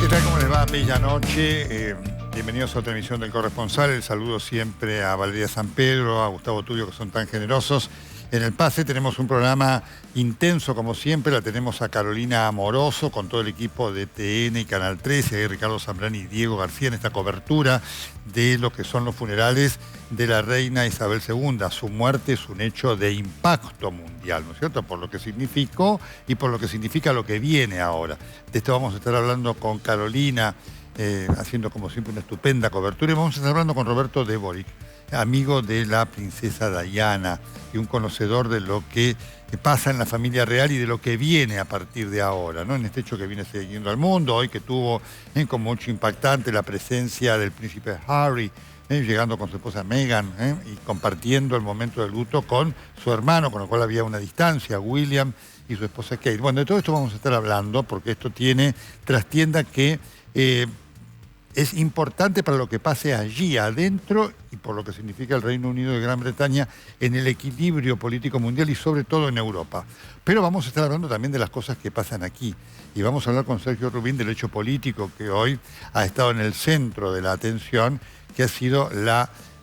¿Qué tal? ¿Cómo les va? Bella noche. Bienvenidos a otra emisión del Corresponsal. El saludo siempre a Valeria San Pedro, a Gustavo Tulio, que son tan generosos. En el pase tenemos un programa intenso, como siempre. La tenemos a Carolina Amoroso, con todo el equipo de TN y Canal 13. Hay Ricardo Zambrani y Diego García en esta cobertura de lo que son los funerales de la reina Isabel II. Su muerte es un hecho de impacto mundial, ¿no es cierto? Por lo que significó y por lo que significa lo que viene ahora. De esto vamos a estar hablando con Carolina, haciendo como siempre una estupenda cobertura. Y vamos a estar hablando con Roberto de Boric, amigo de la princesa Diana y un conocedor de lo que pasa en la familia real y de lo que viene a partir de ahora, ¿no? En este hecho que viene siguiendo al mundo, hoy que tuvo como mucho impactante la presencia del príncipe Harry, llegando con su esposa Meghan y compartiendo el momento del luto con su hermano, con el cual había una distancia, William, y su esposa Kate. Bueno, de todo esto vamos a estar hablando porque esto tiene trastienda que es importante para lo que pase allí adentro y por lo que significa el Reino Unido de Gran Bretaña en el equilibrio político mundial y sobre todo en Europa. Pero vamos a estar hablando también de las cosas que pasan aquí. Y vamos a hablar con Sergio Rubín del hecho político que hoy ha estado en el centro de la atención, que ha sido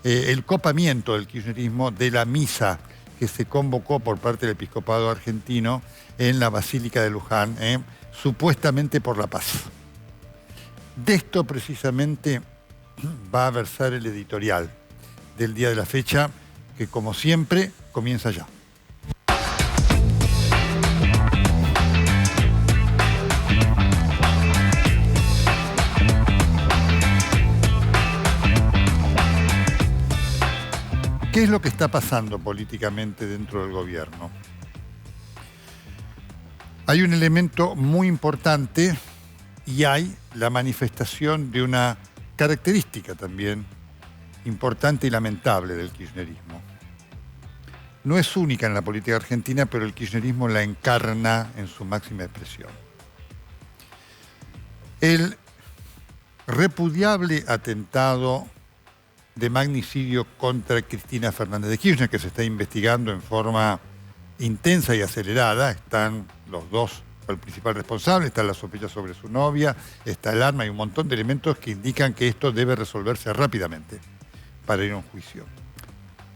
el copamiento del kirchnerismo de la misa que se convocó por parte del episcopado argentino en la Basílica de Luján, supuestamente por la paz. De esto precisamente va a versar el editorial del día de la fecha, que como siempre comienza ya. ¿Qué es lo que está pasando políticamente dentro del gobierno? Hay un elemento muy importante y hay la manifestación de una característica también importante y lamentable del kirchnerismo. No es única en la política argentina, pero el kirchnerismo la encarna en su máxima expresión. El repudiable atentado de magnicidio contra Cristina Fernández de Kirchner, que se está investigando en forma intensa y acelerada. Están los dos, el principal responsable, está la sospecha sobre su novia, está el arma y un montón de elementos que indican que esto debe resolverse rápidamente para ir a un juicio.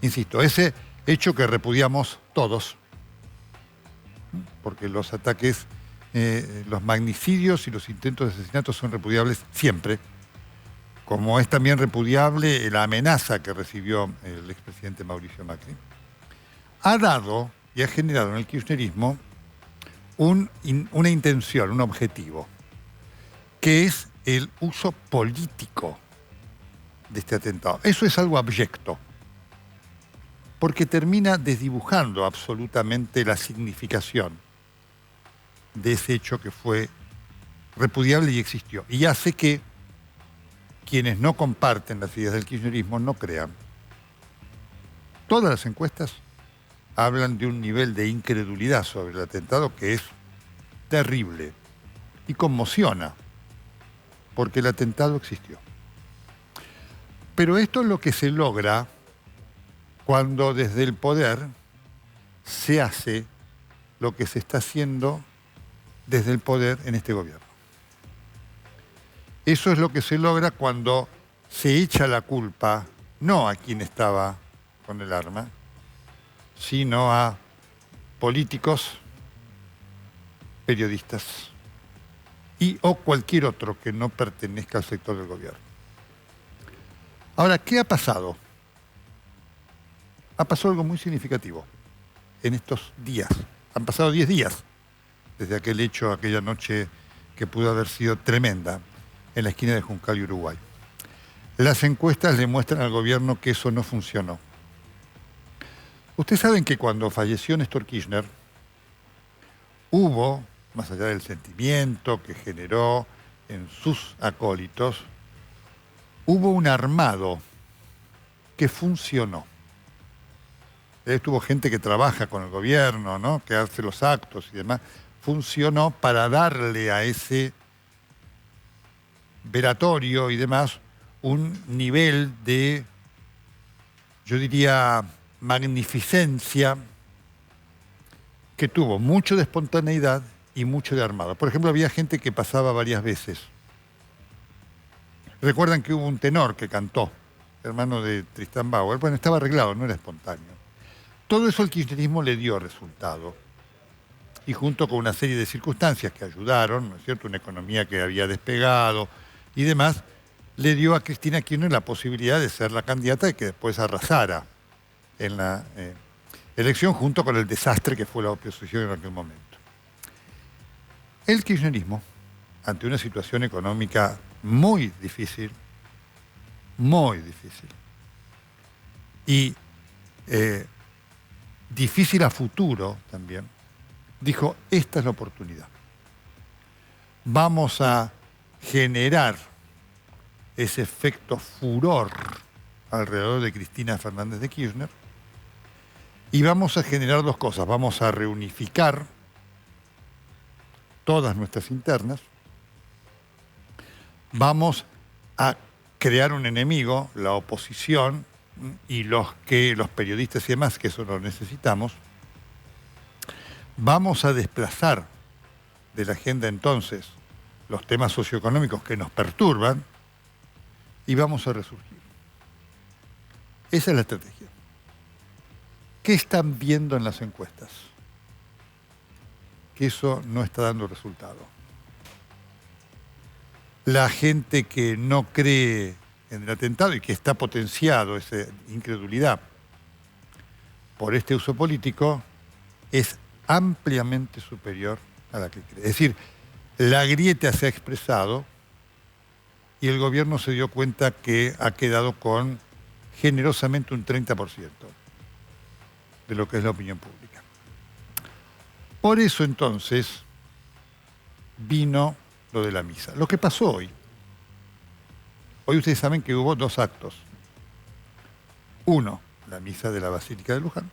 Insisto, ese hecho que repudiamos todos, porque los ataques, los magnicidios y los intentos de asesinato son repudiables siempre, como es también repudiable la amenaza que recibió el expresidente Mauricio Macri, ha dado y ha generado en el kirchnerismo una intención, un objetivo, que es el uso político de este atentado. Eso es algo abyecto, porque termina desdibujando absolutamente la significación de ese hecho que fue repudiable y existió, y hace que quienes no comparten las ideas del kirchnerismo no crean. Todas las encuestas hablan de un nivel de incredulidad sobre el atentado que es terrible y conmociona, porque el atentado existió. Pero esto es lo que se logra cuando desde el poder se hace lo que se está haciendo desde el poder en este gobierno. Eso es lo que se logra cuando se echa la culpa no a quien estaba con el arma, sino a políticos, periodistas o cualquier otro que no pertenezca al sector del gobierno. Ahora, ¿qué ha pasado? Ha pasado algo muy significativo en estos días. Han pasado 10 días desde aquel hecho, aquella noche que pudo haber sido tremenda en la esquina de Juncal y Uruguay. Las encuestas le muestran al gobierno que eso no funcionó. Ustedes saben que cuando falleció Néstor Kirchner, hubo, más allá del sentimiento que generó en sus acólitos, hubo un armado que funcionó. Estuvo gente que trabaja con el gobierno, ¿no?, que hace los actos y demás. Funcionó para darle a ese velatorio y demás un nivel de, yo diría, magnificencia, que tuvo mucho de espontaneidad y mucho de armado. Por ejemplo, había gente que pasaba varias veces Recuerdan que hubo un tenor que cantó, hermano de Tristan Bauer. Bueno, estaba arreglado, no era espontáneo. Todo eso el kirchnerismo le dio resultado. Y junto con una serie de circunstancias que ayudaron, ¿no es cierto?, una economía que había despegado y demás, le dio a Cristina Kirchner la posibilidad de ser la candidata y que después arrasara en la elección junto con el desastre que fue la oposición en aquel momento. El kirchnerismo, ante una situación económica muy difícil, y difícil a futuro también, dijo, esta es la oportunidad. Vamos a generar ese efecto furor alrededor de Cristina Fernández de Kirchner y vamos a generar dos cosas. Vamos a reunificar todas nuestras internas, vamos a crear un enemigo, la oposición y los periodistas y demás, que eso lo necesitamos. Vamos a desplazar de la agenda entonces los temas socioeconómicos que nos perturban y vamos a resurgir. Esa es la estrategia. ¿Qué están viendo en las encuestas? Que eso no está dando resultado. La gente que no cree en el atentado y que está potenciado esa incredulidad por este uso político es ampliamente superior a la que cree. Es decir, la grieta se ha expresado y el gobierno se dio cuenta que ha quedado con generosamente un 30% de lo que es la opinión pública. Por eso entonces vino lo de la misa. Lo que pasó hoy. Hoy ustedes saben que hubo dos actos. Uno, la misa de la Basílica de Luján,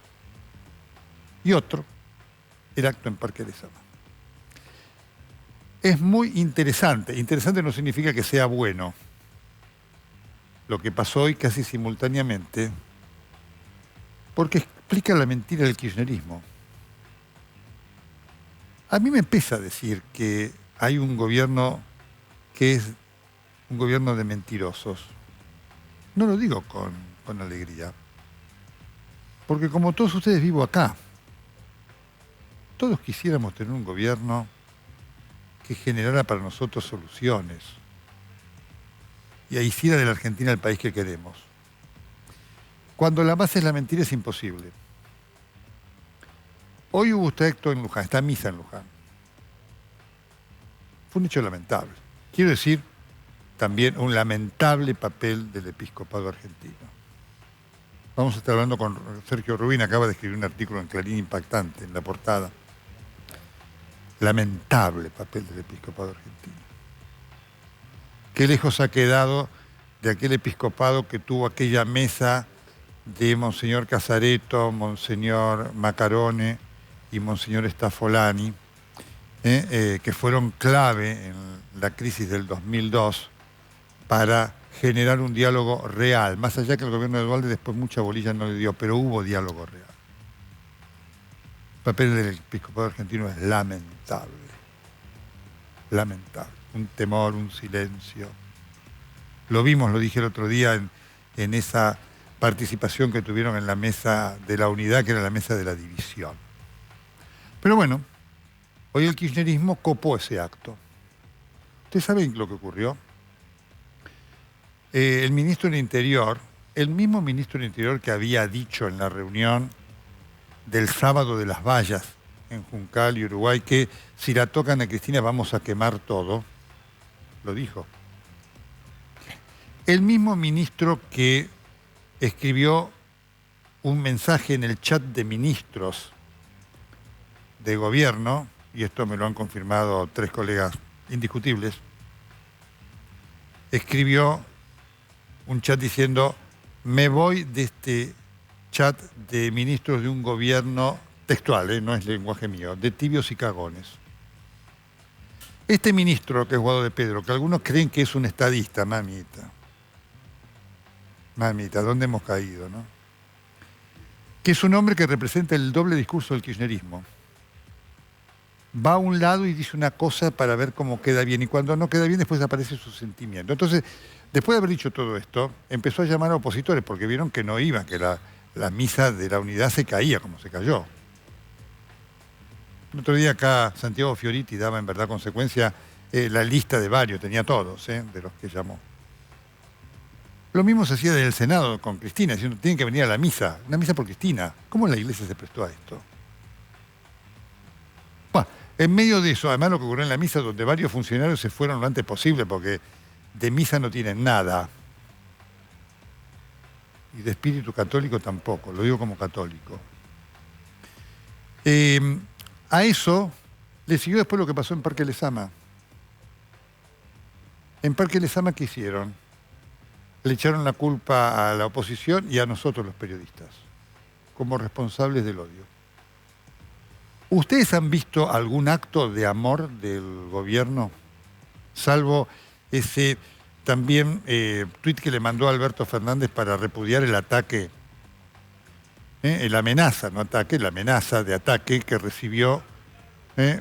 y otro, el acto en Parque Lezama. Es muy interesante. Interesante no significa que sea bueno. Lo que pasó hoy casi simultáneamente, porque explica la mentira del kirchnerismo. A mí me pesa decir que hay un gobierno que es un gobierno de mentirosos. No lo digo con alegría, porque como todos ustedes vivo acá. Todos quisiéramos tener un gobierno que generara para nosotros soluciones y hiciera de la Argentina el país que queremos. Cuando la base es la mentira es imposible. Hoy hubo este acto en Luján, esta misa en Luján. Fue un hecho lamentable. Quiero decir, también un lamentable papel del episcopado argentino. Vamos a estar hablando con Sergio Rubín, acaba de escribir un artículo en Clarín impactante, en la portada. Lamentable papel del episcopado argentino. Qué lejos ha quedado de aquel episcopado que tuvo aquella mesa de Monseñor Casareto, Monseñor Macarone y Monseñor Staffolani, que fueron clave en la crisis del 2002 para generar un diálogo real, más allá que el gobierno de Dualde después mucha bolilla no le dio, pero hubo diálogo real. El papel del episcopado argentino es lamentable, lamentable, un temor, un silencio. Lo vimos, lo dije el otro día, en esa participación que tuvieron en la mesa de la unidad, que era la mesa de la división. Pero bueno, hoy el kirchnerismo copó ese acto. ¿Ustedes saben lo que ocurrió? El ministro del Interior, el mismo ministro del Interior que había dicho en la reunión del sábado de las vallas en Juncal y Uruguay que si la tocan a Cristina vamos a quemar todo, lo dijo. El mismo ministro que escribió un mensaje en el chat de ministros de gobierno, y esto me lo han confirmado 3 colegas indiscutibles, escribió un chat diciendo, me voy de este chat de ministros de un gobierno textual, no es lenguaje mío, de tibios y cagones. Este ministro, que es Guado de Pedro, que algunos creen que es un estadista, mamita, ¿dónde hemos caído, no? Que es un hombre que representa el doble discurso del kirchnerismo. va a un lado y dice una cosa para ver cómo queda bien, y cuando no queda bien después aparece su sentimiento. Entonces, después de haber dicho todo esto, empezó a llamar a opositores porque vieron que no iban, que la misa de la unidad se caía como se cayó. El otro día acá Santiago Fioriti daba en verdad consecuencia la lista de varios, tenía todos, de los que llamó. Lo mismo se hacía desde el Senado con Cristina, diciendo tienen que venir a la misa, una misa por Cristina. ¿Cómo la iglesia se prestó a esto? Bueno, en medio de eso, además lo que ocurrió en la misa, donde varios funcionarios se fueron lo antes posible, porque de misa no tienen nada. Y de espíritu católico tampoco, lo digo como católico. A eso le siguió después lo que pasó en Parque Lezama. En Parque Lezama, ¿qué hicieron? Le echaron la culpa a la oposición y a nosotros los periodistas, como responsables del odio. ¿Ustedes han visto algún acto de amor del gobierno? Salvo ese también tuit que le mandó Alberto Fernández para repudiar el ataque, la amenaza, no ataque, la amenaza de ataque que recibió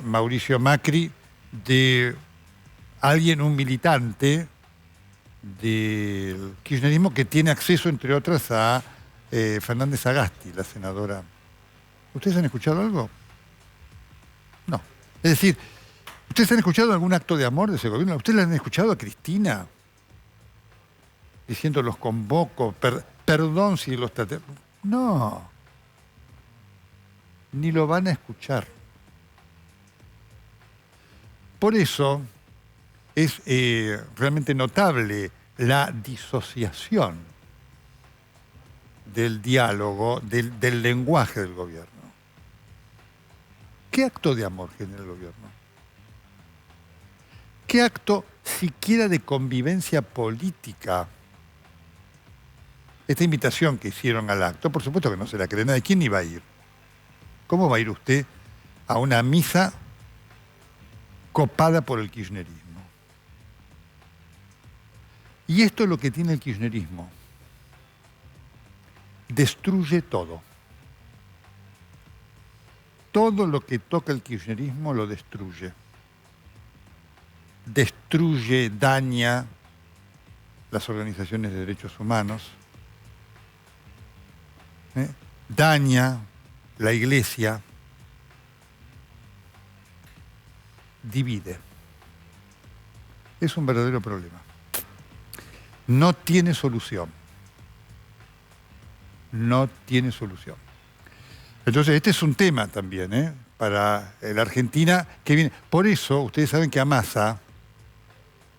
Mauricio Macri de alguien, un militante del kirchnerismo que tiene acceso, entre otras, a Fernández Sagasti, la senadora. ¿Ustedes han escuchado algo? No. Es decir, ¿ustedes han escuchado algún acto de amor de ese gobierno? ¿Ustedes le han escuchado a Cristina diciendo los convoco, perdón si los traté? No. Ni lo van a escuchar. Por eso es realmente notable la disociación del diálogo, del lenguaje del gobierno. ¿Qué acto de amor genera el gobierno? ¿Qué acto siquiera de convivencia política? Esta invitación que hicieron al acto, por supuesto que no se la cree nadie. ¿Quién iba a ir? ¿Cómo va a ir usted a una misa copada por el kirchnerismo? Y esto es lo que tiene el kirchnerismo. Destruye todo. Todo lo que toca el kirchnerismo lo destruye. Destruye, daña las organizaciones de derechos humanos, daña la iglesia, divide. Es un verdadero problema. No tiene solución. No tiene solución. Entonces, este es un tema también, para la Argentina que viene. Por eso, ustedes saben que a Massa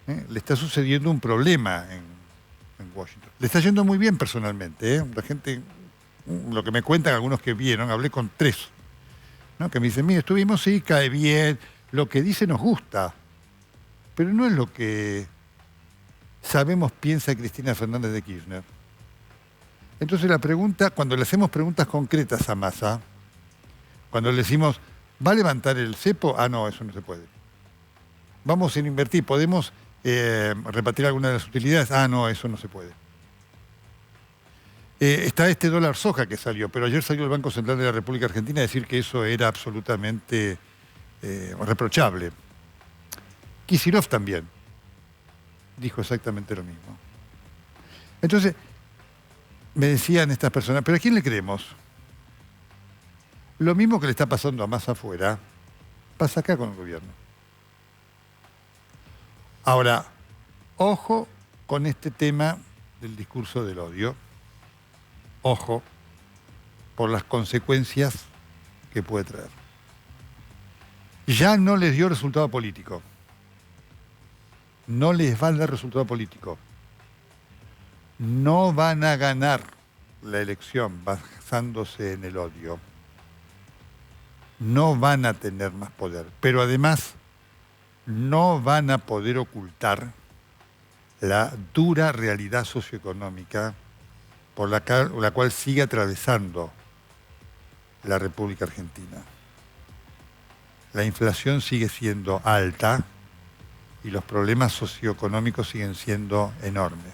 le está sucediendo un problema en Washington. Le está yendo muy bien personalmente. La gente, lo que me cuentan algunos que vieron, hablé con 3, que me dicen, mire, estuvimos, sí, cae bien, lo que dice nos gusta, pero no es lo que sabemos piensa Cristina Fernández de Kirchner. Entonces la pregunta, cuando le hacemos preguntas concretas a Massa, cuando le decimos, ¿va a levantar el cepo? Ah, no, eso no se puede. Vamos a invertir, ¿podemos repartir alguna de las utilidades? Ah, no, eso no se puede. Está este dólar soja que salió, pero ayer salió el Banco Central de la República Argentina a decir que eso era absolutamente reprochable. Kicillof también dijo exactamente lo mismo. Entonces, me decían estas personas, ¿pero a quién le creemos? Lo mismo que le está pasando a Massa afuera, pasa acá con el gobierno. Ahora, ojo con este tema del discurso del odio. Ojo por las consecuencias que puede traer. Ya no les dio resultado político. No les va a dar resultado político. No van a ganar la elección basándose en el odio. No van a tener más poder. Pero además, no van a poder ocultar la dura realidad socioeconómica por la cual sigue atravesando la República Argentina. La inflación sigue siendo alta y los problemas socioeconómicos siguen siendo enormes.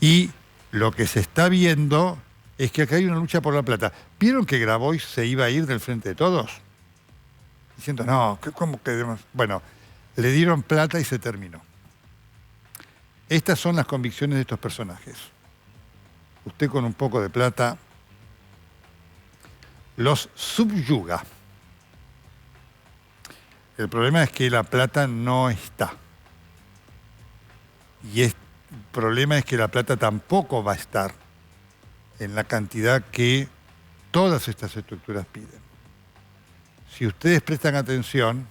Y lo que se está viendo es que acá hay una lucha por la plata. ¿Vieron que Grabois se iba a ir del Frente de Todos? diciendo, no, ¿cómo que...? Bueno, le dieron plata y se terminó. Estas son las convicciones de estos personajes. Usted con un poco de plata los subyuga. El problema es que la plata no está. Y el problema es que la plata tampoco va a estar en la cantidad que todas estas estructuras piden. Si ustedes prestan atención,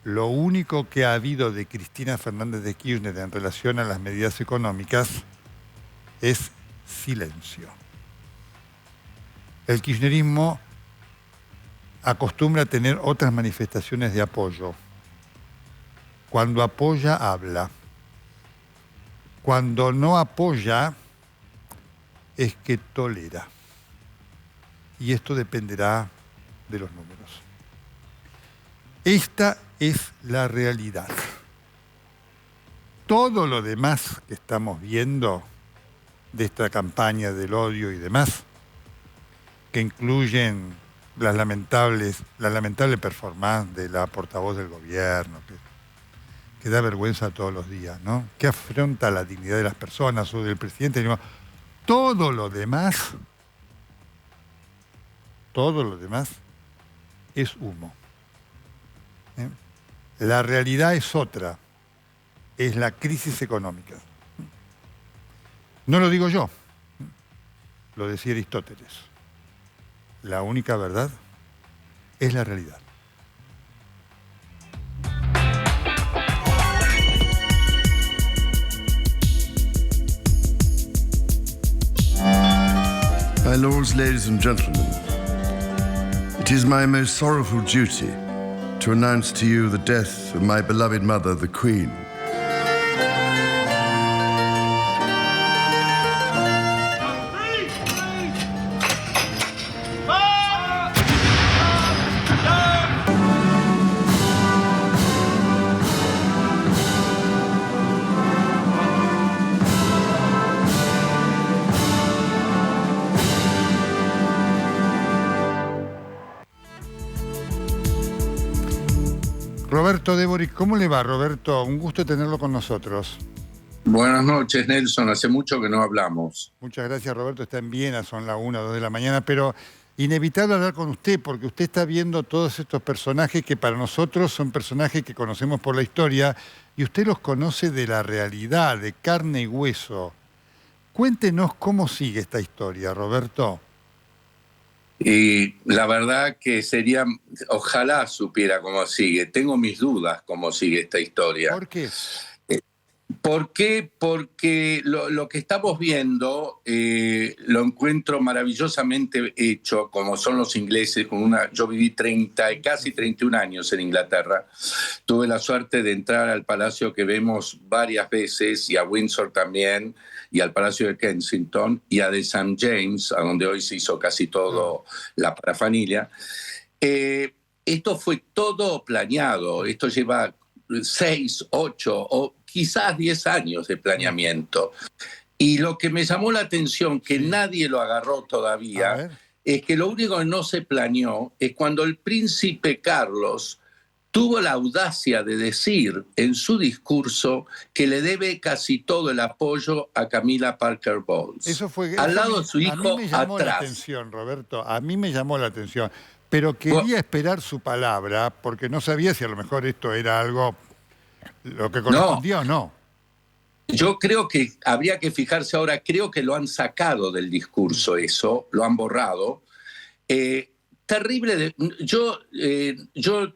lo único que ha habido de Cristina Fernández de Kirchner en relación a las medidas económicas es silencio. El kirchnerismo acostumbra a tener otras manifestaciones de apoyo. Cuando apoya, habla. Cuando no apoya, es que tolera. Y esto dependerá de los números. Esta es la realidad. Todo lo demás que estamos viendo de esta campaña del odio y demás, que incluyen la lamentable performance de la portavoz del gobierno, que da vergüenza todos los días, ¿no? Que afronta la dignidad de las personas o del presidente. Todo lo demás es humo. La realidad es otra, es la crisis económica. No lo digo yo, lo decía Aristóteles. La única verdad es la realidad. My lords, ladies and gentlemen, it is my most sorrowful duty to announce to you the death of my beloved mother, the Queen. Roberto Débori, ¿cómo le va, Roberto? Un gusto tenerlo con nosotros. Buenas noches, Nelson. Hace mucho que no hablamos. Muchas gracias, Roberto. Está en Viena, son las 1 o 2 de la mañana, pero inevitable hablar con usted porque usted está viendo todos estos personajes que para nosotros son personajes que conocemos por la historia y usted los conoce de la realidad, de carne y hueso. Cuéntenos cómo sigue esta historia, Roberto. Y la verdad que sería, ojalá supiera cómo sigue. Tengo mis dudas cómo sigue esta historia. ¿Por qué? ¿Por qué? Porque lo que estamos viendo lo encuentro maravillosamente hecho, como son los ingleses. Yo viví casi 31 años en Inglaterra. Tuve la suerte de entrar al palacio que vemos varias veces, y a Windsor también, y al Palacio de Kensington, y a de St. James, a donde hoy se hizo casi todo la parafernalia. Esto fue todo planeado. Esto lleva 6, 8 o quizás 10 años de planeamiento. Y lo que me llamó la atención, que nadie lo agarró todavía, es que lo único que no se planeó es cuando el príncipe Carlos tuvo la audacia de decir en su discurso que le debe casi todo el apoyo a Camilla Parker Bowles. Eso fue al lado de su hijo, a mí me llamó atrás. la atención, Roberto, a mí me llamó la atención. Pero quería esperar su palabra porque no sabía si a lo mejor esto era algo lo que correspondía o no. Yo creo que habría que fijarse ahora, creo que lo han sacado del discurso eso, lo han borrado. Terrible. Yo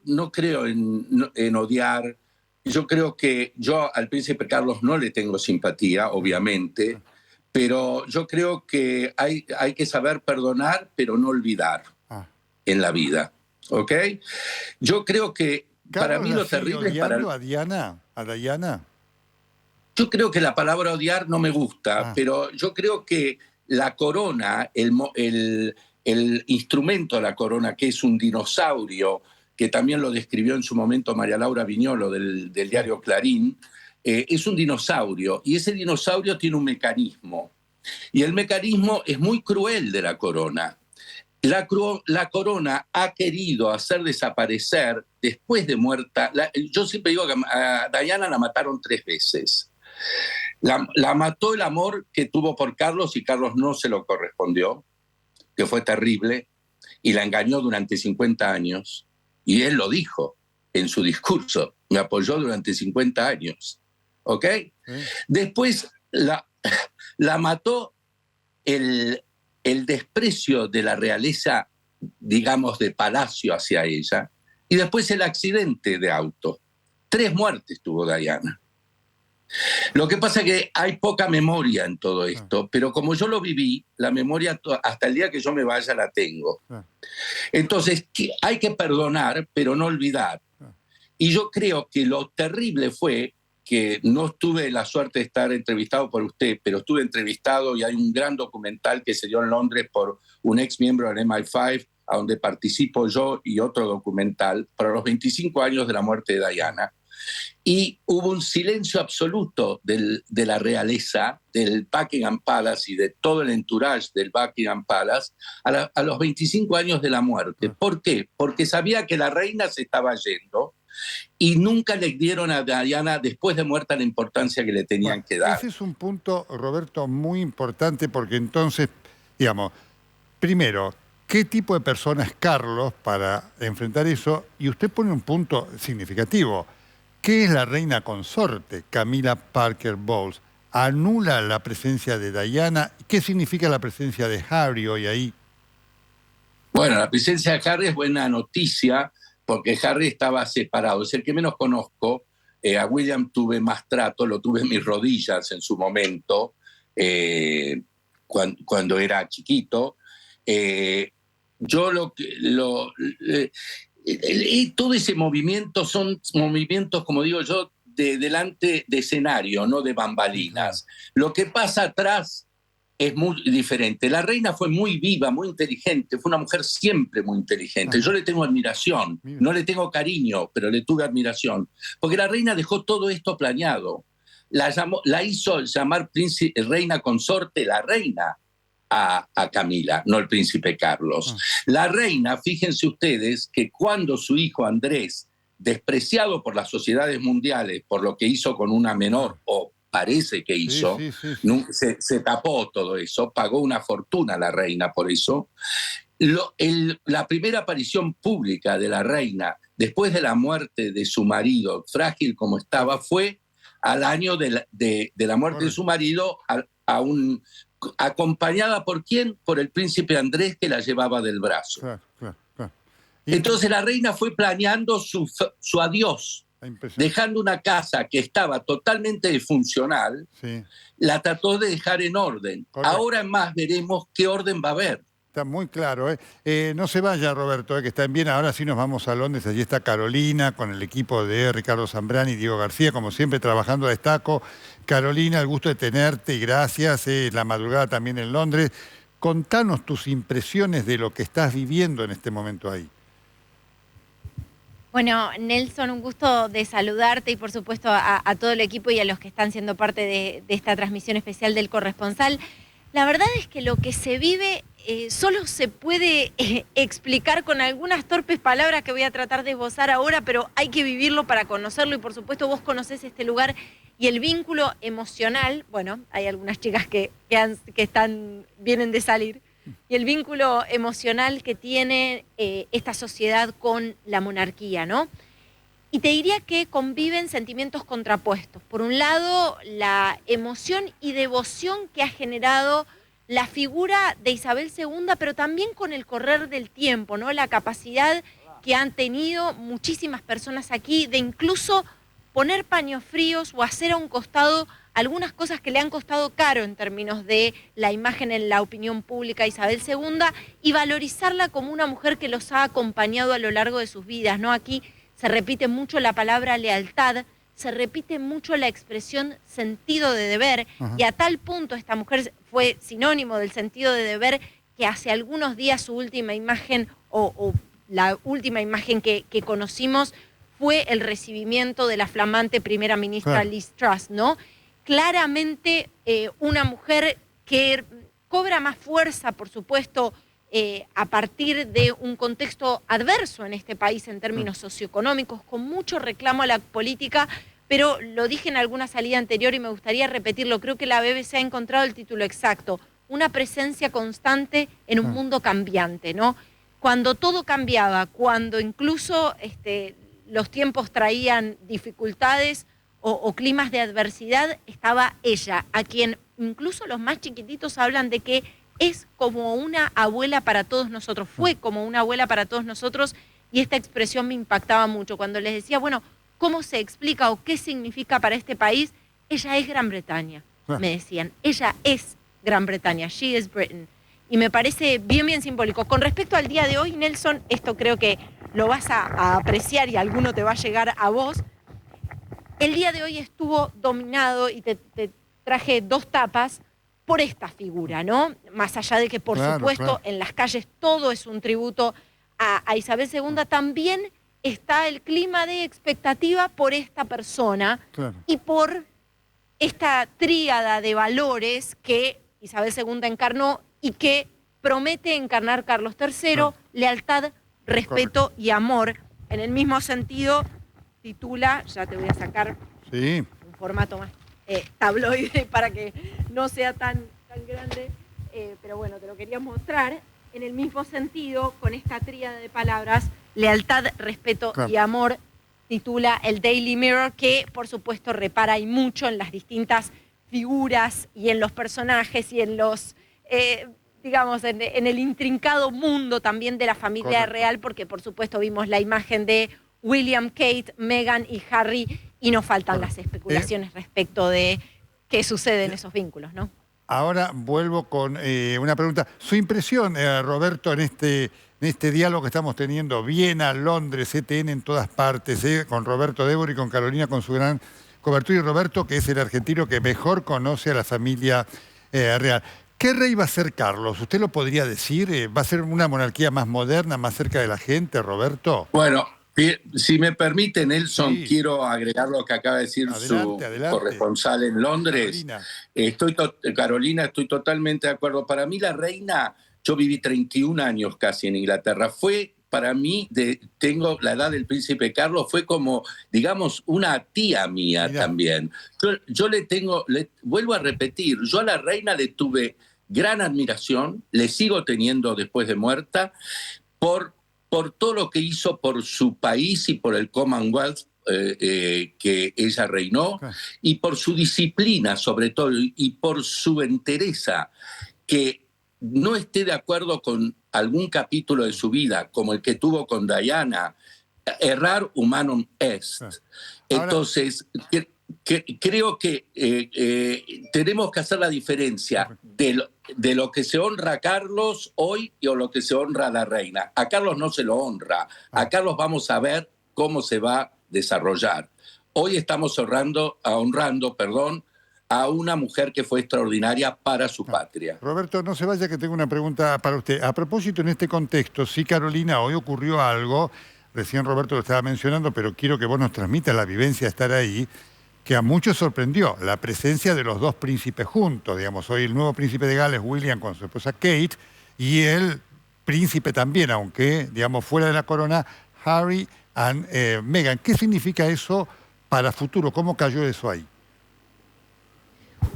no creo en odiar. Yo creo que yo al príncipe Carlos no le tengo simpatía, obviamente, pero yo creo que hay que saber perdonar, pero no olvidar en la vida. ¿Ok? Yo creo que para mí lo terrible es para... ¿A Diana? Yo creo que la palabra odiar no me gusta, pero yo creo que la corona, el instrumento de la corona, que es un dinosaurio, que también lo describió en su momento María Laura Viñolo del diario Clarín, es un dinosaurio, y ese dinosaurio tiene un mecanismo. Y el mecanismo es muy cruel de la corona. La corona ha querido hacer desaparecer después de muerta. Yo siempre digo que a Diana la mataron 3 veces. La mató el amor que tuvo por Carlos y Carlos no se lo correspondió, que fue terrible, y la engañó durante 50 años. Y él lo dijo en su discurso, me apoyó durante 50 años. ¿Ok? Después la mató el desprecio de la realeza, digamos, de palacio hacia ella, y después el accidente de auto. 3 muertes tuvo Diana. Lo que pasa es que hay poca memoria en todo esto, pero como yo lo viví, la memoria hasta el día que yo me vaya la tengo. Entonces, hay que perdonar, pero no olvidar. Y yo creo que lo terrible fue que no tuve la suerte de estar entrevistado por usted, pero estuve entrevistado y hay un gran documental que se dio en Londres por un ex miembro del MI5, a donde participo yo, y otro documental para los 25 años de la muerte de Diana. Y hubo un silencio absoluto de la realeza, del Buckingham Palace y de todo el entourage del Buckingham Palace a los 25 años de la muerte. ¿Por qué? Porque sabía que la reina se estaba yendo y nunca le dieron a Diana, después de muerta, la importancia que le tenían que dar. Ese es un punto, Roberto, muy importante, porque entonces, digamos, primero, ¿qué tipo de persona es Carlos para enfrentar eso? Y usted pone un punto significativo. ¿Qué es la reina consorte, Camilla Parker Bowles? ¿Anula la presencia de Diana? ¿Qué significa la presencia de Harry hoy ahí? Bueno, la presencia de Harry es buena noticia, porque Harry estaba separado. Es el que menos conozco. A William tuve más trato, lo tuve en mis rodillas en su momento, cuando era chiquito. Todo ese movimiento son movimientos, como digo yo, delante de escenario, no de bambalinas. Lo que pasa atrás es muy diferente. La reina fue muy viva, muy inteligente, fue una mujer siempre muy inteligente. Yo le tengo admiración, no le tengo cariño, pero le tuve admiración, porque la reina dejó todo esto planeado. La hizo llamar reina consorte, la reina, a Camila, no el príncipe Carlos. La reina, fíjense ustedes, que cuando su hijo Andrés, despreciado por las sociedades mundiales por lo que hizo con una menor, o parece que hizo, se tapó todo eso, pagó una fortuna la reina por eso. La primera aparición pública de la reina después de la muerte de su marido, frágil como estaba, fue al año de la muerte de su marido, acompañada ¿por quién? Por el príncipe Andrés, que la llevaba del brazo. Claro. Entonces la reina fue planeando su adiós, dejando una casa que estaba totalmente disfuncional, la trató de dejar en orden. Correcto. Ahora más veremos qué orden va a haber. Está muy claro. No se vaya, Roberto, que está bien. Ahora sí nos vamos a Londres. Allí está Carolina con el equipo de Ricardo Zambrani y Diego García, como siempre, trabajando a destaco. Carolina, el gusto de tenerte y gracias. La madrugada también en Londres. Contanos tus impresiones de lo que estás viviendo en este momento ahí. Bueno, Nelson, un gusto de saludarte y por supuesto a todo el equipo y a los que están siendo parte de esta transmisión especial del corresponsal. La verdad es que lo que se vive solo se puede explicar con algunas torpes palabras que voy a tratar de esbozar ahora, pero hay que vivirlo para conocerlo y por supuesto vos conocés este lugar y el vínculo emocional. Bueno, hay algunas chicas que vienen de salir. Y el vínculo emocional que tiene esta sociedad con la monarquía, ¿no? Y te diría que conviven sentimientos contrapuestos. Por un lado, la emoción y devoción que ha generado la figura de Isabel II, pero también con el correr del tiempo, ¿no? La capacidad que han tenido muchísimas personas aquí de incluso poner paños fríos o hacer a un costado algunas cosas que le han costado caro en términos de la imagen en la opinión pública a Isabel II y valorizarla como una mujer que los ha acompañado a lo largo de sus vidas, ¿no? Aquí se repite mucho la palabra lealtad, se repite mucho la expresión sentido de deber, y a tal punto esta mujer fue sinónimo del sentido de deber que hace algunos días su última imagen o la última imagen que conocimos fue el recibimiento de la flamante primera ministra Liz Truss, ¿no? Claramente una mujer que cobra más fuerza, por supuesto, a partir de un contexto adverso en este país en términos socioeconómicos, con mucho reclamo a la política, pero lo dije en alguna salida anterior y me gustaría repetirlo. Creo que la BBC ha encontrado el título exacto: una presencia constante en un mundo cambiante, ¿no? Cuando todo cambiaba, cuando incluso los tiempos traían dificultades o climas de adversidad, estaba ella, a quien incluso los más chiquititos hablan de que es como una abuela para todos nosotros, fue como una abuela para todos nosotros, y esta expresión me impactaba mucho. Cuando les decía, bueno, ¿cómo se explica o qué significa para este país? Ella es Gran Bretaña, me decían. Ella es Gran Bretaña, she is Britain. Y me parece bien, bien simbólico. Con respecto al día de hoy, Nelson, esto creo que lo vas a apreciar y alguno te va a llegar a vos. El día de hoy estuvo dominado, y te traje dos tapas, por esta figura, ¿no? Más allá de que, por supuesto, en las calles todo es un tributo a Isabel II, también está el clima de expectativa por esta persona y por esta tríada de valores que Isabel II encarnó y que promete encarnar Carlos III, lealtad, respeto y amor. En el mismo sentido, titula, ya te voy a sacar un formato más tabloide para que no sea tan grande, pero bueno, te lo quería mostrar. En el mismo sentido, con esta tríada de palabras, lealtad, respeto y amor, titula el Daily Mirror, que por supuesto repara y mucho en las distintas figuras y en los personajes y en los, digamos, en el intrincado mundo también de la familia real, porque por supuesto vimos la imagen de William, Kate, Meghan y Harry, y nos faltan las especulaciones respecto de qué sucede en esos vínculos, ¿no? Ahora vuelvo con una pregunta. Su impresión, Roberto, en este diálogo que estamos teniendo, Viena, Londres, ETN en todas partes, con Roberto Débora y con Carolina con su gran cobertura, y Roberto, que es el argentino que mejor conoce a la familia real. ¿Qué rey va a ser Carlos? ¿Usted lo podría decir? ¿Va a ser una monarquía más moderna, más cerca de la gente, Roberto? Bueno, si me permite, Nelson, quiero agregar lo que acaba de decir su corresponsal en Londres. Carolina, estoy totalmente de acuerdo. Para mí la reina, yo viví 31 años casi en Inglaterra, fue para mí, tengo la edad del príncipe Carlos, fue como, digamos, una tía mía también. Yo vuelvo a repetir, yo a la reina le tuve gran admiración, le sigo teniendo después de muerta, por todo lo que hizo por su país y por el Commonwealth que ella reinó, y por su disciplina sobre todo, y por su entereza. Que no esté de acuerdo con algún capítulo de su vida, como el que tuvo con Diana, errar humanum est. Entonces, creo que tenemos que hacer la diferencia de lo que se honra a Carlos hoy y o lo que se honra a la reina. A Carlos no se lo honra. A Carlos vamos a ver cómo se va a desarrollar. Hoy estamos honrando a una mujer que fue extraordinaria para su patria. Roberto, no se vaya, que tengo una pregunta para usted. A propósito, en este contexto, sí, Carolina, hoy ocurrió algo, recién Roberto lo estaba mencionando, pero quiero que vos nos transmitas la vivencia de estar ahí, que a muchos sorprendió, la presencia de los dos príncipes juntos. Digamos, hoy el nuevo príncipe de Gales, William, con su esposa Kate, y el príncipe también, aunque, digamos, fuera de la corona, Harry y Meghan. ¿Qué significa eso para futuro? ¿Cómo cayó eso ahí?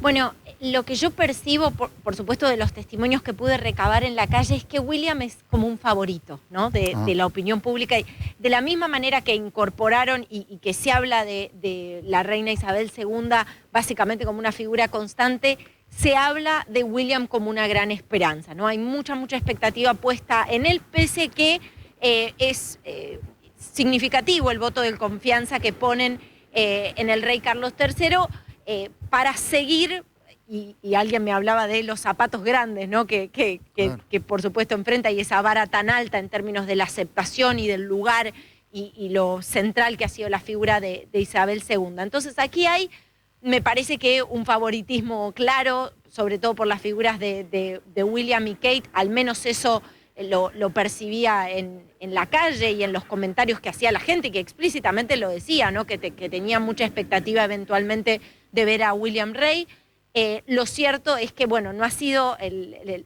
Bueno, lo que yo percibo, por supuesto, de los testimonios que pude recabar en la calle, es que William es como un favorito, ¿no? de la opinión pública. Y de la misma manera que incorporaron y que se habla de la reina Isabel II básicamente como una figura constante, se habla de William como una gran esperanza, ¿no? Hay mucha expectativa puesta en él, pese que es significativo el voto de confianza que ponen en el rey Carlos III, para seguir, y alguien me hablaba de los zapatos grandes, ¿no? que por supuesto enfrenta, y esa vara tan alta en términos de la aceptación y del lugar y lo central que ha sido la figura de Isabel II. Entonces aquí hay, me parece que un favoritismo claro, sobre todo por las figuras de William y Kate, al menos eso lo percibía en la calle y en los comentarios que hacía la gente, que explícitamente lo decía, ¿no? que tenía mucha expectativa eventualmente de ver a William Rey. Lo cierto es que, bueno, no ha sido,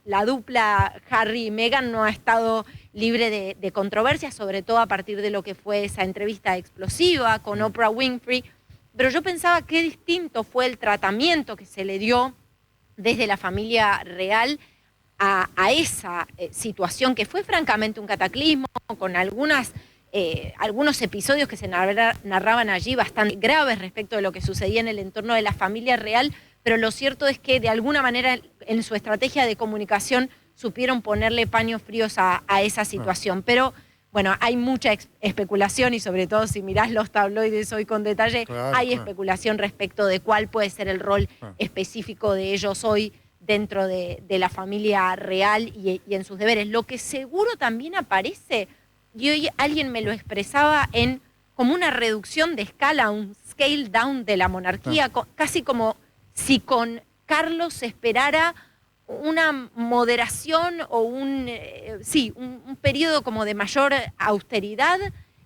la dupla Harry y Meghan no ha estado libre de controversias, sobre todo a partir de lo que fue esa entrevista explosiva con Oprah Winfrey. Pero yo pensaba qué distinto fue el tratamiento que se le dio desde la familia real a esa situación que fue francamente un cataclismo, con algunos episodios que se narraban allí bastante graves respecto de lo que sucedía en el entorno de la familia real, pero lo cierto es que de alguna manera en su estrategia de comunicación supieron ponerle paños fríos a esa situación. Pero bueno, hay mucha especulación y sobre todo si mirás los tabloides hoy con detalle, hay especulación respecto de cuál puede ser el rol específico de ellos hoy dentro de la familia real y en sus deberes. Lo que seguro también aparece, y hoy alguien me lo expresaba como una reducción de escala, un scale down de la monarquía, casi como si con Carlos se esperara una moderación o un periodo como de mayor austeridad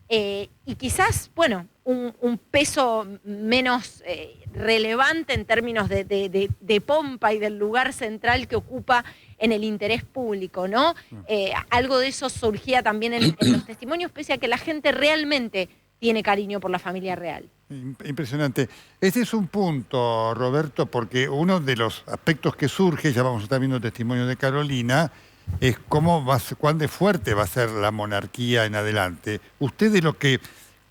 y quizás, bueno, un peso menos relevante en términos de pompa y del lugar central que ocupa en el interés público, ¿no? Algo de eso surgía también en los testimonios, pese a que la gente realmente tiene cariño por la familia real. Impresionante. Este es un punto, Roberto, porque uno de los aspectos que surge, ya vamos a estar viendo el testimonio de Carolina, es cuán de fuerte va a ser la monarquía en adelante. Usted de lo que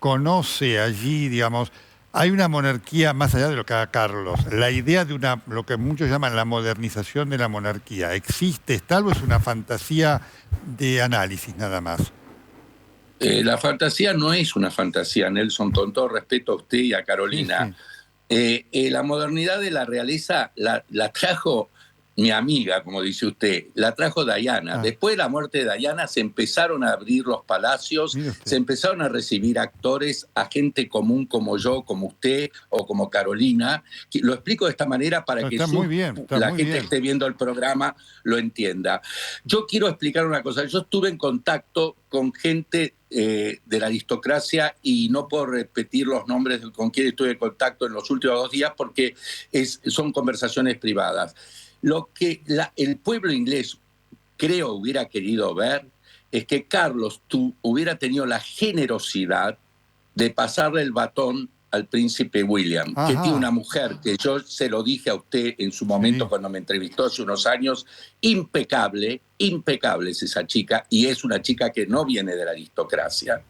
conoce allí, digamos, hay una monarquía más allá de lo que haga Carlos. La idea de lo que muchos llaman la modernización de la monarquía, ¿existe, está o es una fantasía de análisis nada más? La fantasía no es una fantasía, Nelson, con todo respeto a usted y a Carolina. Sí. La modernidad de la realeza la trajo mi amiga, como dice usted, la trajo Diana. Después de la muerte de Diana se empezaron a abrir los palacios, se empezaron a recibir actores, a gente común como yo, como usted o como Carolina. Lo explico de esta manera para que la gente que esté viendo el programa lo entienda. Yo quiero explicar una cosa. Yo estuve en contacto con gente de la aristocracia y no puedo repetir los nombres con quien estuve en contacto en los últimos 2 días porque son conversaciones privadas. Lo que el pueblo inglés creo hubiera querido ver es que Carlos hubiera tenido la generosidad de pasarle el batón al príncipe William, que tiene una mujer que yo se lo dije a usted en su momento cuando me entrevistó hace unos años, impecable es esa chica, y es una chica que no viene de la aristocracia.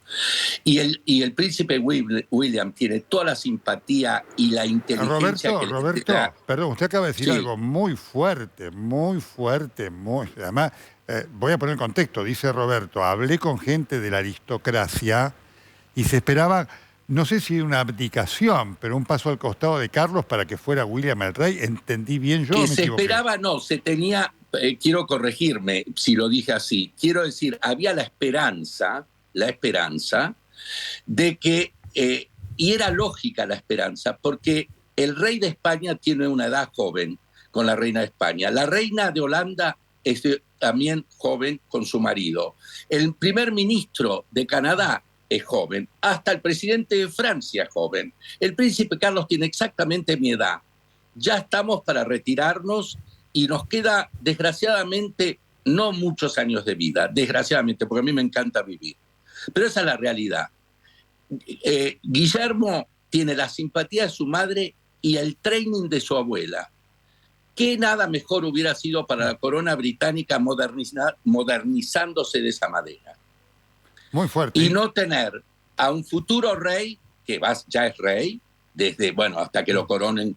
Y el príncipe William tiene toda la simpatía y la inteligencia Roberto, perdón, usted acaba de decir algo muy fuerte. Además, voy a poner en contexto, dice Roberto, hablé con gente de la aristocracia y se esperaba, no sé si una abdicación, pero un paso al costado de Carlos para que fuera William el rey. ¿Entendí bien yo? Que se esperaba, no, se tenía, quiero corregirme si lo dije así, quiero decir, había la esperanza de que, y era lógica la esperanza, porque el rey de España tiene una edad joven con la reina de España. La reina de Holanda es también joven con su marido. El primer ministro de Canadá es joven, hasta el presidente de Francia es joven. El príncipe Carlos tiene exactamente mi edad. Ya estamos para retirarnos y nos queda, desgraciadamente, no muchos años de vida, desgraciadamente, porque a mí me encanta vivir. Pero esa es la realidad. Guillermo tiene la simpatía de su madre y el training de su abuela. ¿Qué nada mejor hubiera sido para la corona británica modernizándose de esa manera? Muy fuerte. Y no tener a un futuro rey, que ya es rey, hasta que lo coronen,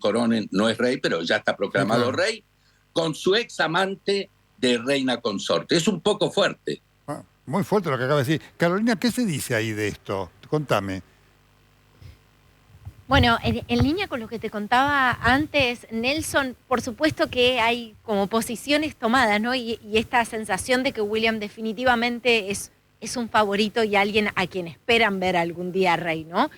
no es rey, pero ya está proclamado rey, con su ex amante de reina consorte. Es un poco fuerte. Muy fuerte lo que acaba de decir. Carolina, ¿qué se dice ahí de esto? Contame. Bueno, en línea con lo que te contaba antes, Nelson, por supuesto que hay como posiciones tomadas, ¿no? Y esta sensación de que William definitivamente es un favorito y alguien a quien esperan ver algún día rey, ¿no?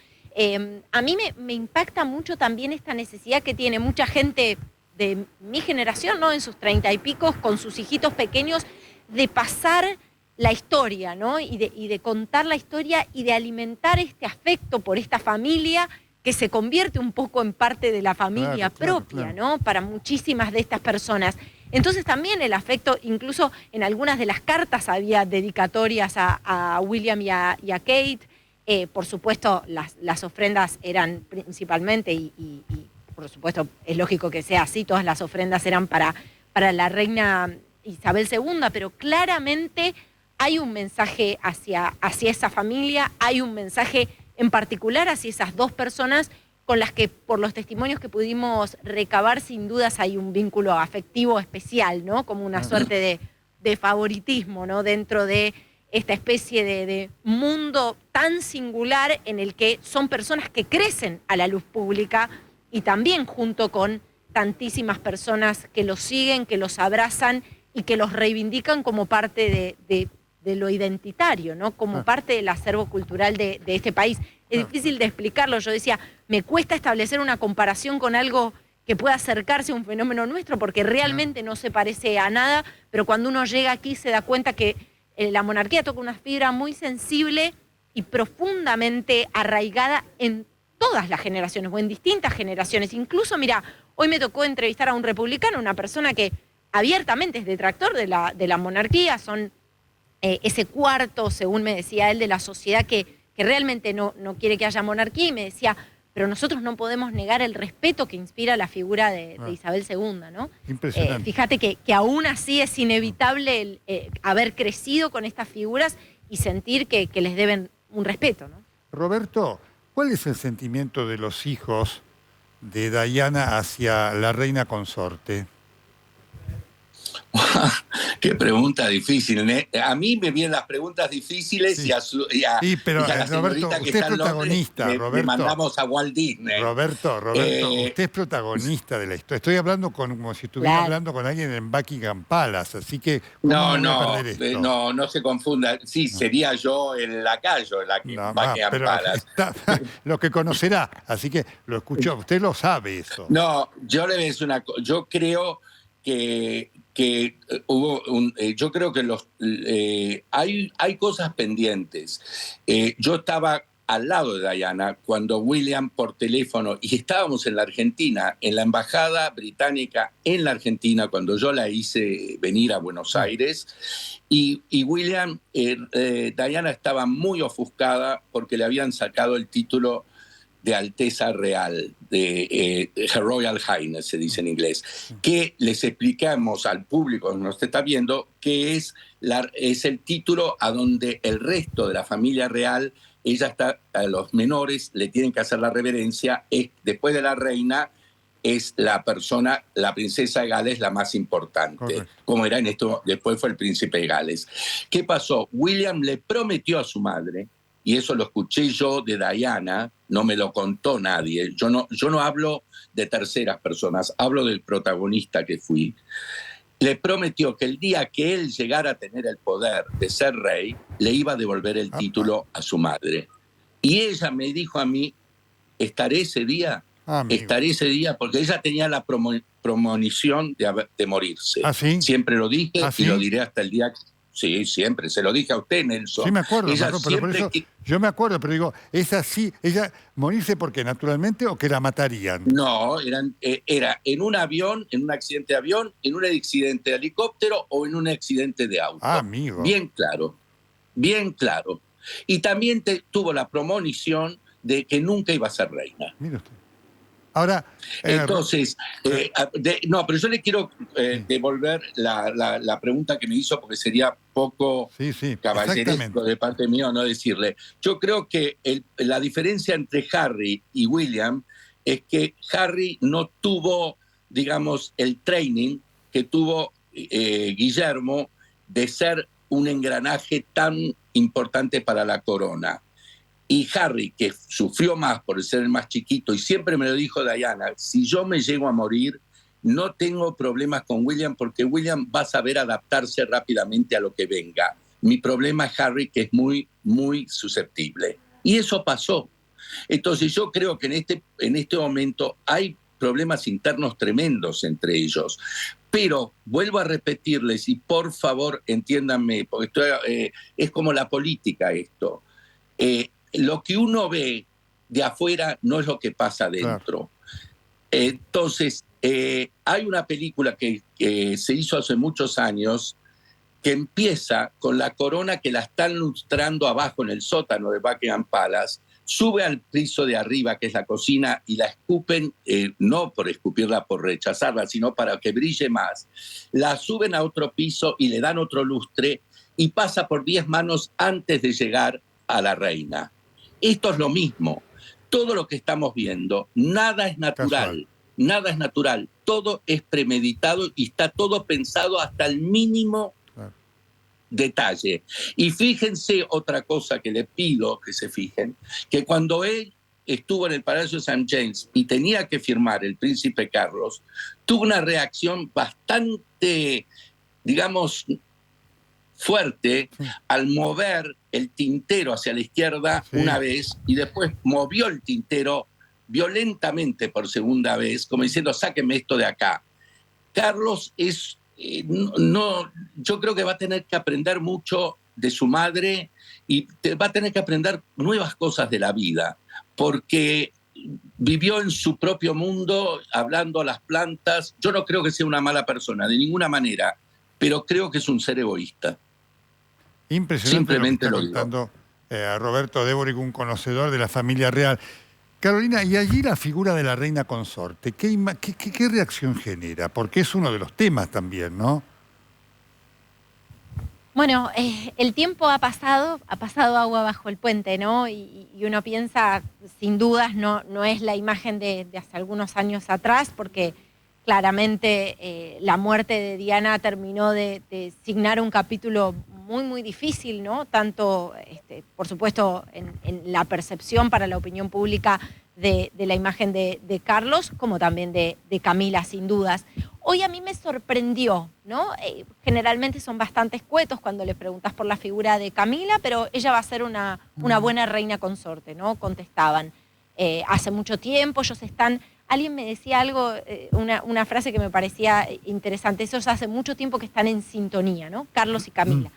A mí me impacta mucho también esta necesidad que tiene mucha gente de mi generación, ¿no? En sus 30 y picos, con sus hijitos pequeños, de pasar la historia, ¿no? Y de contar la historia y de alimentar este afecto por esta familia que se convierte un poco en parte de la familia propia, claro. ¿no? Para muchísimas de estas personas. Entonces también el afecto, incluso en algunas de las cartas había dedicatorias a William y a Kate. Por supuesto, las ofrendas eran principalmente, y por supuesto es lógico que sea así, todas las ofrendas eran para la reina Isabel II, pero claramente hay un mensaje hacia esa familia, hay un mensaje en particular hacia esas dos personas con las que, por los testimonios que pudimos recabar, sin dudas hay un vínculo afectivo especial, ¿no? Como una suerte de favoritismo, ¿no? Dentro de esta especie de mundo tan singular en el que son personas que crecen a la luz pública y también junto con tantísimas personas que los siguen, que los abrazan y que los reivindican como parte de lo identitario, ¿no? Como parte del acervo cultural de este país. Es difícil de explicarlo. Yo decía, me cuesta establecer una comparación con algo que pueda acercarse a un fenómeno nuestro, porque realmente no se parece a nada, pero cuando uno llega aquí se da cuenta que la monarquía toca una fibra muy sensible y profundamente arraigada en todas las generaciones, o en distintas generaciones. Incluso, mira, hoy me tocó entrevistar a un republicano, una persona que abiertamente es detractor de la monarquía, son ese cuarto, según me decía él, de la sociedad que realmente no quiere que haya monarquía, y me decía, pero nosotros no podemos negar el respeto que inspira la figura de Isabel II, ¿no? Impresionante. Fíjate que aún así es inevitable haber crecido con estas figuras y sentir que les deben un respeto, ¿no? Roberto, ¿cuál es el sentimiento de los hijos de Diana hacia la reina consorte? Qué pregunta difícil, ¿eh? A mí me vienen las preguntas difíciles, Sí. y a pero la Roberto, señorita que usted está es en Londres, protagonista, le Roberto. mandamos a Walt Disney. Roberto, usted es protagonista de la historia. Estoy hablando como si estuviera hablando con alguien en Buckingham Palace, así que ¿cómo voy a perder esto? No se confunda. Sí, sería yo el lacayo, la que Buckingham pero Palace. lo que conocerá, así que lo escuchó, usted lo sabe eso. No, yo le voy a decir una cosa. Yo creo que hubo yo creo que hay cosas pendientes. Yo estaba al lado de Diana cuando William, por teléfono, y estábamos en la Argentina, en la embajada británica en la Argentina, cuando yo la hice venir a Buenos Aires, y William, Diana estaba muy ofuscada porque le habían sacado el título de Alteza Real, de Her Royal Highness, se dice en inglés, que les explicamos al público que nos está viendo que es el título a donde el resto de la familia real, ella está, a los menores le tienen que hacer la reverencia, después de la reina es la princesa de Gales la más importante. Correcto. Como era después fue el príncipe de Gales. ¿Qué pasó? William le prometió a su madre, y eso lo escuché yo de Diana, no me lo contó nadie, yo no hablo de terceras personas, hablo del protagonista que fui. Le prometió que el día que él llegara a tener el poder de ser rey, le iba a devolver el título a su madre. Y ella me dijo a mí, estaré ese día, porque ella tenía la premonición de morirse. ¿Ah, sí? Siempre lo dije ¿Ah, sí? y lo diré hasta el día que... Sí, siempre, se lo dije a usted, Nelson. Sí, me acuerdo, pero por eso, que... yo me acuerdo, pero digo, ¿es así? ¿Ella morirse porque naturalmente o que la matarían? No, era en un avión, en un accidente de avión, en un accidente de helicóptero o en un accidente de auto. Ah, amigo. Bien claro, bien claro. Y también tuvo la premonición de que nunca iba a ser reina. Mira usted. Ahora, entonces, pero yo le quiero devolver la pregunta que me hizo porque sería poco caballeresco de parte mía no decirle. Yo creo que la diferencia entre Harry y William es que Harry no tuvo, digamos, el training que tuvo Guillermo de ser un engranaje tan importante para la corona. Y Harry, que sufrió más por ser el más chiquito, y siempre me lo dijo Diana, si yo me llego a morir, no tengo problemas con William, porque William va a saber adaptarse rápidamente a lo que venga. Mi problema es Harry, que es muy, muy susceptible. Y eso pasó. Entonces yo creo que en este momento hay problemas internos tremendos entre ellos. Pero vuelvo a repetirles, y por favor entiéndanme, porque es como la política esto. Lo que uno ve de afuera no es lo que pasa adentro. Entonces, hay una película que se hizo hace muchos años que empieza con la corona que la están lustrando abajo en el sótano de Buckingham Palace, sube al piso de arriba, que es la cocina, y la escupen, no por escupirla, por rechazarla, sino para que brille más. La suben a otro piso y le dan otro lustre y pasa por 10 manos antes de llegar a la reina. Esto es lo mismo. Todo lo que estamos viendo, nada es natural. Nada es natural. Todo es premeditado y está todo pensado hasta el mínimo detalle. Y fíjense otra cosa que le pido que se fijen, que cuando él estuvo en el Palacio de St. James y tenía que firmar el príncipe Carlos, tuvo una reacción bastante, digamos, fuerte al mover el tintero hacia la izquierda una vez y después movió el tintero violentamente por segunda vez, como diciendo, sáquenme esto de acá. Carlos es... yo creo que va a tener que aprender mucho de su madre y va a tener que aprender nuevas cosas de la vida, porque vivió en su propio mundo, hablando a las plantas. Yo no creo que sea una mala persona, de ninguna manera, pero creo que es un ser egoísta. Impresionante. Simplemente lo que está contando Roberto Déboric, un conocedor de la familia real. Carolina, y allí la figura de la reina consorte, ¿qué reacción genera? Porque es uno de los temas también, ¿no? Bueno, el tiempo ha pasado agua bajo el puente, ¿no? Y uno piensa, sin dudas, no es la imagen de hace algunos años atrás, porque claramente la muerte de Diana terminó de signar un capítulo muy, muy difícil, ¿no? Tanto, por supuesto, en la percepción para la opinión pública de la imagen de Carlos, como también de Camila, sin dudas. Hoy a mí me sorprendió, ¿no? Generalmente son bastante escuetos cuando le preguntas por la figura de Camila, pero ella va a ser una buena reina consorte, ¿no? Contestaban. Hace mucho tiempo ellos están... Alguien me decía algo, una frase que me parecía interesante. Ellos hace mucho tiempo que están en sintonía, ¿no? Carlos y Camila.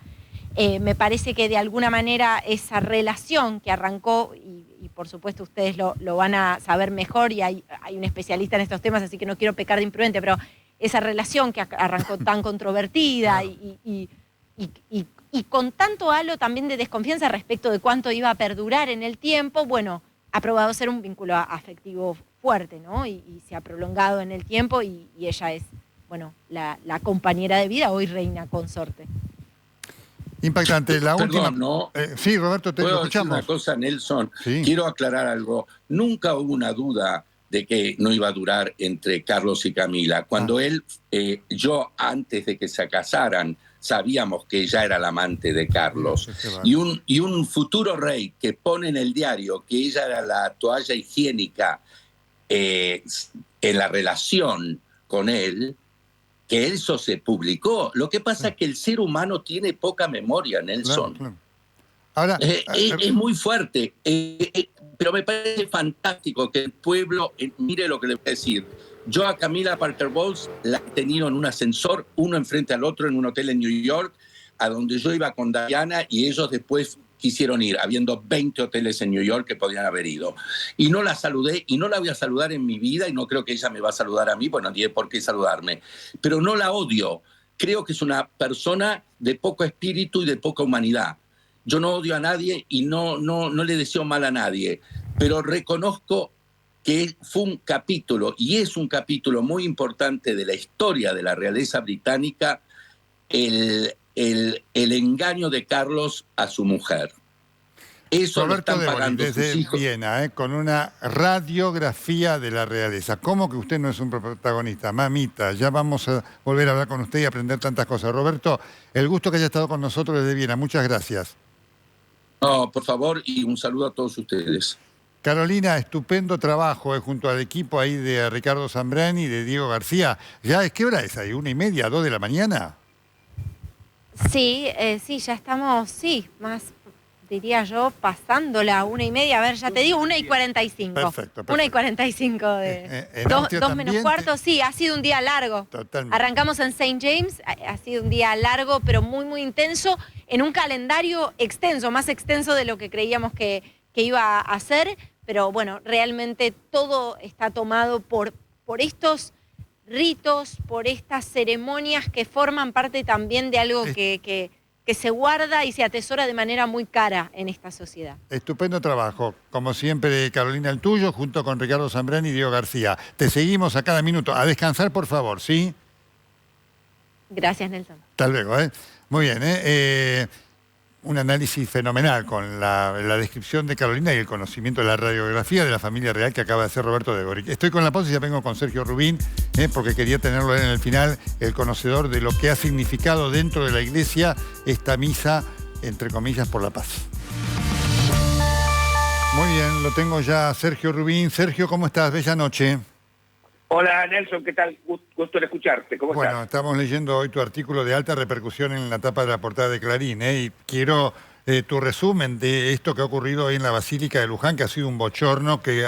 Me parece que de alguna manera esa relación que arrancó, y por supuesto ustedes lo van a saber mejor, y hay un especialista en estos temas, así que no quiero pecar de imprudente, pero esa relación que arrancó tan controvertida y con tanto halo también de desconfianza respecto de cuánto iba a perdurar en el tiempo, bueno, ha probado ser un vínculo afectivo fuerte, ¿no? Y se ha prolongado en el tiempo y ella es, bueno, la compañera de vida, hoy reina consorte. Impactante. La última... Perdón, ¿no? Sí, Roberto, te escuchamos. Decir una cosa, Nelson. Sí. Quiero aclarar algo. Nunca hubo una duda de que no iba a durar entre Carlos y Camila. Cuando yo antes de que se casaran, sabíamos que ella era la amante de Carlos. Y un futuro rey que pone en el diario que ella era la toalla higiénica en la relación con él, que eso se publicó. Lo que pasa es que el ser humano tiene poca memoria, Nelson. Claro. Ahora, es muy fuerte, pero me parece fantástico que el pueblo, mire lo que le voy a decir. Yo a Camila Parker Bowles la he tenido en un ascensor, uno enfrente al otro en un hotel en New York, a donde yo iba con Diana, y ellos después quisieron ir, habiendo 20 hoteles en New York que podían haber ido. Y no la saludé, y no la voy a saludar en mi vida, y no creo que ella me va a saludar a mí, bueno, no tiene por qué saludarme. Pero no la odio. Creo que es una persona de poco espíritu y de poca humanidad. Yo no odio a nadie y no le deseo mal a nadie, pero reconozco que fue un capítulo, y es un capítulo muy importante de la historia de la realeza británica, el engaño de Carlos a su mujer. Eso Roberto lo están pagando desde sus hijos. Viena, con una radiografía de la realeza. ¿Cómo que usted no es un protagonista? Mamita, ya vamos a volver a hablar con usted y aprender tantas cosas. Roberto, el gusto que haya estado con nosotros desde Viena. Muchas gracias. No, por favor, y un saludo a todos ustedes. Carolina, estupendo trabajo junto al equipo ahí de Ricardo Zambrani y de Diego García. ¿Qué hora es ahí? ¿1:30, 2 de la mañana? Sí, ya estamos, más, diría yo, pasando la 1:30. A ver, ya te digo, 1:45. Perfecto. 1:45 de 2 menos cuarto. Sí, ha sido un día largo. Totalmente. Arrancamos en St. James, ha sido un día largo, pero muy, muy intenso, en un calendario extenso, más extenso de lo que creíamos que iba a ser, pero bueno, realmente todo está tomado por estos ritos, por estas ceremonias que forman parte también de algo que se guarda y se atesora de manera muy cara en esta sociedad. Estupendo trabajo. Como siempre, Carolina, el tuyo, junto con Ricardo Zambrani y Diego García. Te seguimos a cada minuto. A descansar, por favor, ¿sí? Gracias, Nelson. Hasta luego, ¿eh? Muy bien, ¿eh? Un análisis fenomenal con la descripción de Carolina y el conocimiento de la radiografía de la familia real que acaba de hacer Roberto de Boric. Estoy con la pausa y ya vengo con Sergio Rubín, porque quería tenerlo en el final, el conocedor de lo que ha significado dentro de la iglesia esta misa, entre comillas, por la paz. Muy bien, lo tengo ya Sergio Rubín. Sergio, ¿cómo estás? Bella noche. Hola Nelson, ¿qué tal? Gusto en escucharte. ¿Cómo estás? Bueno, estamos leyendo hoy tu artículo de alta repercusión en la tapa de la portada de Clarín, y quiero tu resumen de esto que ha ocurrido hoy en la Basílica de Luján, que ha sido un bochorno que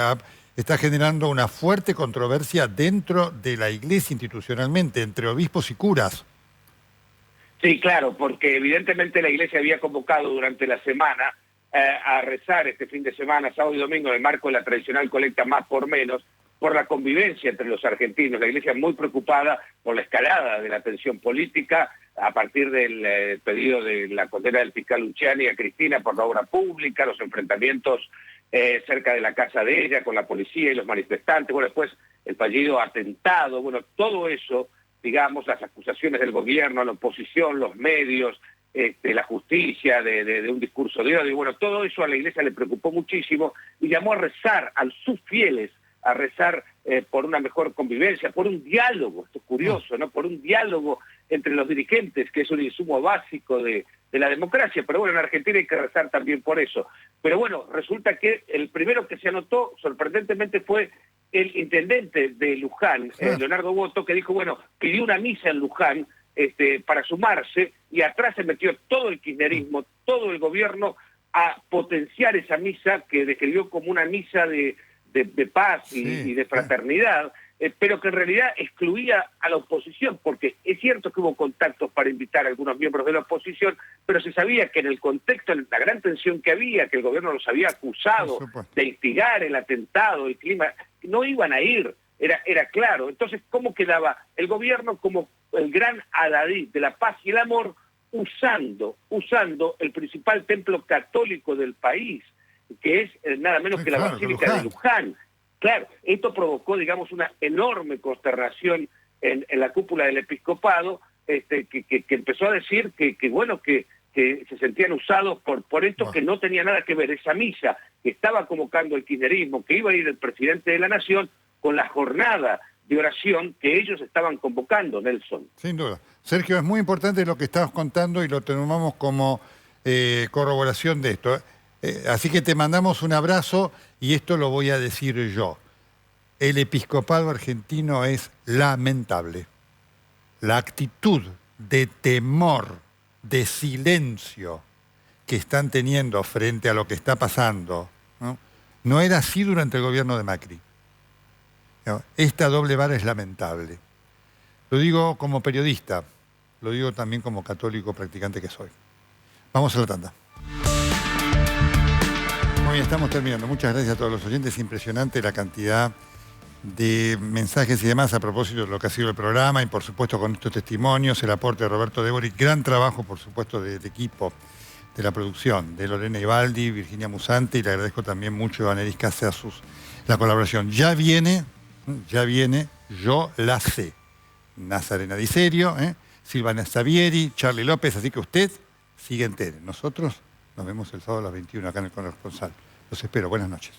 está generando una fuerte controversia dentro de la iglesia institucionalmente, entre obispos y curas. Sí, claro, porque evidentemente la iglesia había convocado durante la semana a rezar este fin de semana, sábado y domingo, en el marco de la tradicional colecta Más por Menos, por la convivencia entre los argentinos. La iglesia muy preocupada por la escalada de la tensión política a partir del pedido de la condena del fiscal Luciani a Cristina por la obra pública, los enfrentamientos cerca de la casa de ella con la policía y los manifestantes, bueno, después el fallido atentado, bueno, todo eso, digamos, las acusaciones del gobierno, la oposición, los medios, la justicia, de un discurso de odio, y bueno, todo eso a la iglesia le preocupó muchísimo y llamó a rezar a sus fieles, a rezar por una mejor convivencia, por un diálogo, esto es curioso, ¿no? Por un diálogo entre los dirigentes, que es un insumo básico de la democracia, pero bueno, en Argentina hay que rezar también por eso. Pero bueno, resulta que el primero que se anotó, sorprendentemente, fue el intendente de Luján, Leonardo Boto, que dijo, bueno, pidió una misa en Luján para sumarse, y atrás se metió todo el kirchnerismo, todo el gobierno, a potenciar esa misa que describió como una misa de paz y de fraternidad, pero que en realidad excluía a la oposición, porque es cierto que hubo contactos para invitar a algunos miembros de la oposición, pero se sabía que en el contexto, en la gran tensión que había, que el gobierno los había acusado de instigar el atentado, el clima, no iban a ir, era claro. Entonces, ¿cómo quedaba el gobierno como el gran adalid de la paz y el amor, usando el principal templo católico del país, que es nada menos que la Basílica de Luján? Claro, esto provocó, digamos, una enorme consternación en la cúpula del episcopado, que empezó a decir que se sentían usados por esto, que no tenía nada que ver esa misa que estaba convocando el kirchnerismo, que iba a ir el presidente de la Nación, con la jornada de oración que ellos estaban convocando, Nelson. Sin duda. Sergio, es muy importante lo que estabas contando y lo tomamos como corroboración de esto. Así que te mandamos un abrazo, y esto lo voy a decir yo. El episcopado argentino es lamentable. La actitud de temor, de silencio que están teniendo frente a lo que está pasando, no era así durante el gobierno de Macri. Esta doble vara es lamentable. Lo digo como periodista, lo digo también como católico practicante que soy. Vamos a la tanda. Hoy estamos terminando. Muchas gracias a todos los oyentes. Impresionante la cantidad de mensajes y demás a propósito de lo que ha sido el programa, y por supuesto con estos testimonios, el aporte de Roberto de Boric, gran trabajo por supuesto del equipo de la producción, de Lorena Ibaldi, Virginia Musante, y le agradezco también mucho a Neris Casasus la colaboración. Ya viene, Yo la sé. Nazarena Di Serio, Silvana Savieri, Charlie López, así que usted sigue entero. Nosotros nos vemos el sábado a las 21 acá en El Corresponsal. Los espero. Buenas noches.